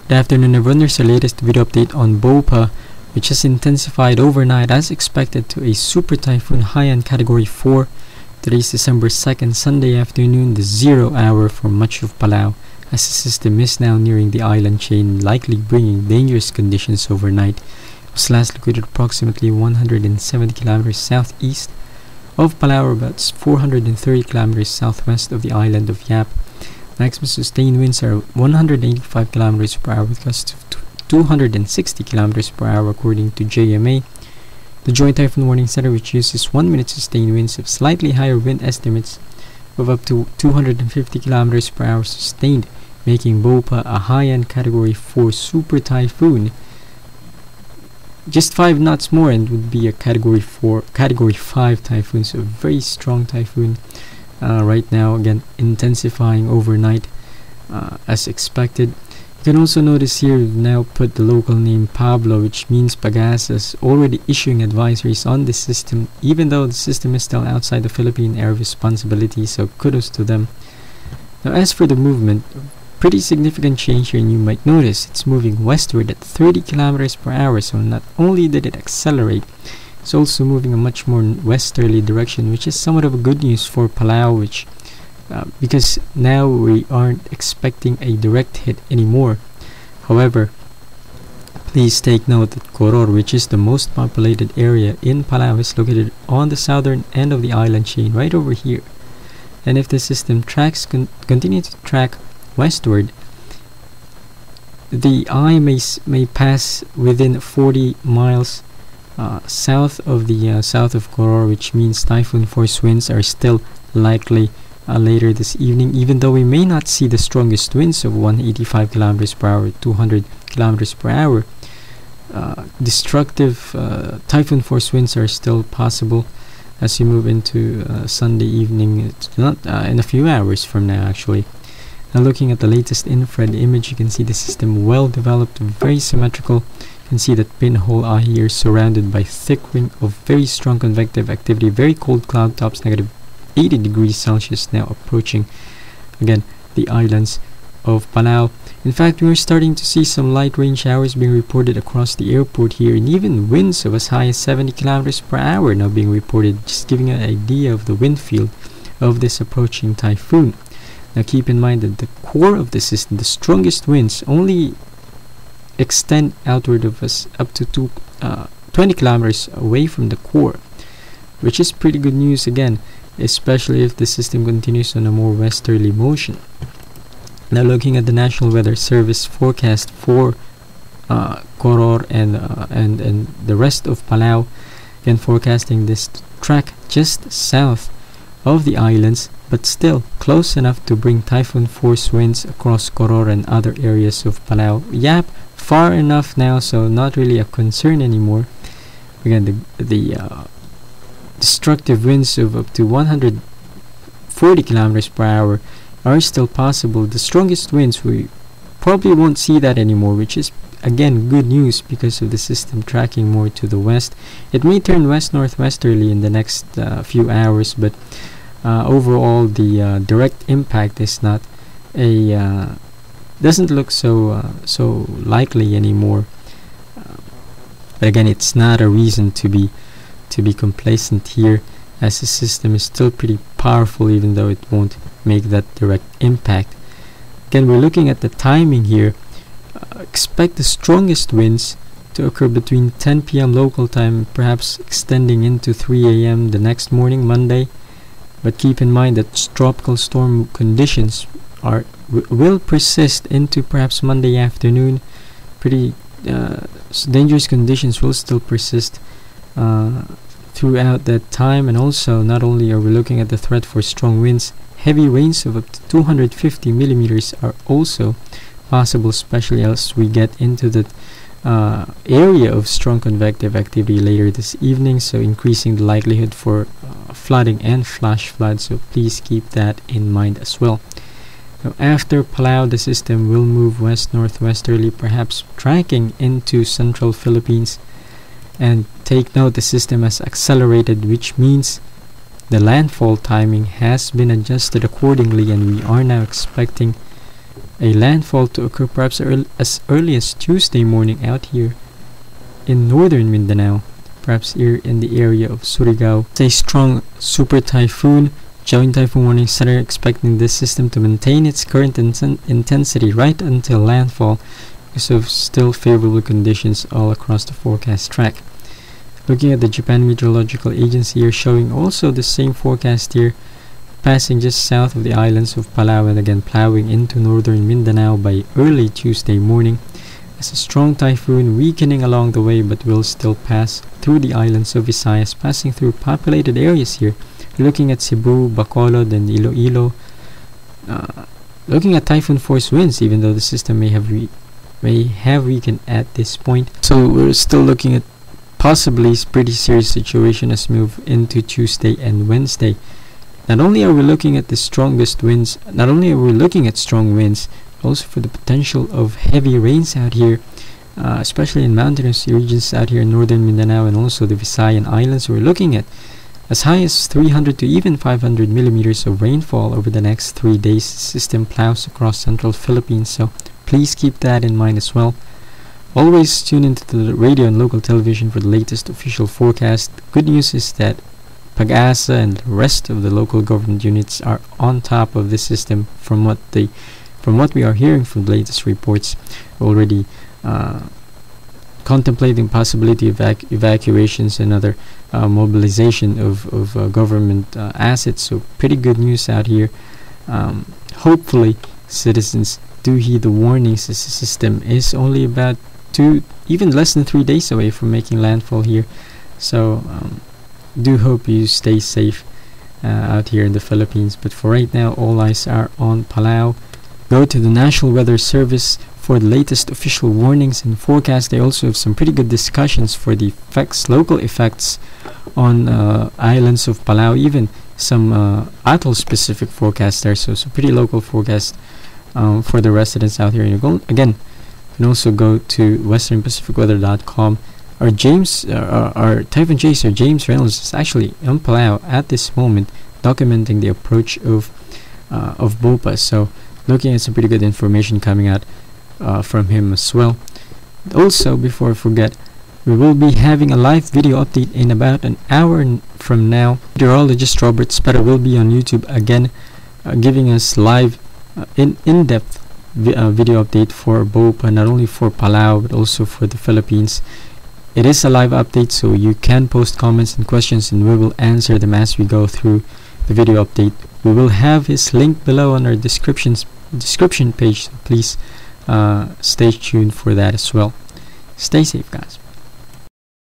Good afternoon everyone, there's the latest video update on BOPA, which has intensified overnight as expected to a super typhoon Haiyan category 4. Today's December 2nd, Sunday afternoon, the 0 hour for much of Palau, as the system is now nearing the island chain, likely bringing dangerous conditions overnight. It was last located approximately 170 kilometers southeast of Palau, or about 430 kilometers southwest of the island of Yap. Maximum sustained winds are 185 km per hour with gusts of 260 km per hour according to JMA. The Joint Typhoon Warning Center, which uses 1 minute sustained winds of slightly higher wind estimates of up to 250 km per hour sustained, making BOPA a Haiyan category 4 super typhoon. Just 5 knots more and would be a category 5 typhoon, so a very strong typhoon. Right now, again, intensifying overnight as expected. You can also notice here we've now put the local name Pablo, which means Pag-asa's already issuing advisories on this system, even though the system is still outside the Philippine area of responsibility, so kudos to them. Now, as for the movement, pretty significant change here, and you might notice it's moving westward at 30 kilometers per hour, so not only did it accelerate, it's also moving a much more westerly direction, which is somewhat of a good news for Palau, which because now we aren't expecting a direct hit anymore. However, please take note that Koror, which is the most populated area in Palau, is located on the southern end of the island chain, right over here. And if the system continue to track westward, the eye may pass within 40 miles south of Koror, which means typhoon force winds are still likely later this evening, even though we may not see the strongest winds of 185 kilometers per hour, 200 kilometers per hour. Destructive typhoon force winds are still possible as you move into Sunday evening. It's not in a few hours from now, actually. Now, looking at the latest infrared image, you can see the system well developed, very symmetrical. You can see that pinhole eye here surrounded by thick ring of very strong convective activity, very cold cloud tops, negative 80 degrees Celsius, now approaching again the islands of Palau. In fact, we are starting to see some light rain showers being reported across the airport here, and even winds of as high as 70 kilometers per hour now being reported, just giving an idea of the wind field of this approaching typhoon. Now keep in mind that the core of the system, the strongest winds, only extend outward of us up to 20 kilometers away from the core, which is pretty good news again, especially if the system continues on a more westerly motion. Now, looking at the National Weather Service forecast for Koror and the rest of Palau, again forecasting this to track just south of the islands, but still close enough to bring typhoon force winds across Koror and other areas of Palau. Yap, far enough now, so not really a concern anymore. Again, the destructive winds of up to 140 kilometers per hour are still possible. The strongest winds, we probably won't see that anymore, which is again good news because of the system tracking more to the west. It may turn west-northwesterly in the next few hours, but overall the direct impact is not doesn't look so likely anymore. But again, it's not a reason to be complacent here, as the system is still pretty powerful, even though it won't make that direct impact. Again, we're looking at the timing here. Expect the strongest winds to occur between 10 p.m. local time, perhaps extending into 3 a.m. the next morning, Monday. But keep in mind that tropical storm conditions will persist into perhaps Monday afternoon. Pretty dangerous conditions will still persist throughout that time. And also, not only are we looking at the threat for strong winds, heavy rains of up to 250 millimeters are also possible, especially as we get into the area of strong convective activity later this evening, so increasing the likelihood for flooding and flash floods, so please keep that in mind as well. Now, after Palau, the system will move west-northwesterly, perhaps tracking into central Philippines. And take note, the system has accelerated, which means the landfall timing has been adjusted accordingly, and we are now expecting a landfall to occur perhaps as early as Tuesday morning out here in northern Mindanao, perhaps here in the area of Surigao. It's a strong super typhoon. Joint Typhoon Warning Center expecting this system to maintain its current intensity right until landfall because of still favorable conditions all across the forecast track. Looking at the Japan Meteorological Agency here, showing also the same forecast here, passing just south of the islands of Palau and again plowing into northern Mindanao by early Tuesday morning as a strong typhoon, weakening along the way but will still pass through the islands of Visayas, passing through populated areas here. Looking at Cebu, Bacolod, and Iloilo, looking at typhoon force winds, even though the system may have weakened at this point. So we're still looking at possibly pretty serious situation as we move into Tuesday and Wednesday. Not only are we looking at the strongest winds, not only are we looking at strong winds, also for the potential of heavy rains out here, especially in mountainous regions out here in northern Mindanao and also the Visayan Islands. We're looking at as high as 300 to even 500 millimeters of rainfall over the next 3 days. The system plows across central Philippines, so please keep that in mind as well. Always tune into the radio and local television for the latest official forecast. Good news is that Pag-asa and the rest of the local government units are on top of this system from what we are hearing from the latest reports. Already contemplating possibility of evacuations and other mobilization of government assets. So pretty good news out here. Hopefully citizens do heed the warnings as the system is only about even less than 3 days away from making landfall here. So do hope you stay safe out here in the Philippines. But for right now, all eyes are on Palau. Go to the National Weather Service for the latest official warnings and forecasts. They also have some pretty good discussions for the local effects on islands of Palau, even some atoll-specific forecasts there. So pretty local forecast for the residents out here. And again, you can also go to westernpacificweather.com. Our Typhoon Chaser James Reynolds is actually on Palau at this moment, documenting the approach of BOPA. So looking at some pretty good information coming out from him as well. Also, before I forget, we will be having a live video update in about an hour from now. Meteorologist Robert Spera will be on YouTube again, giving us live in-depth video update for BOPA, not only for Palau but also for the Philippines. It is a live update, so you can post comments and questions and we will answer them as we go through the video update. We will have his link below on our description page, so please stay tuned for that as well. Stay safe, guys.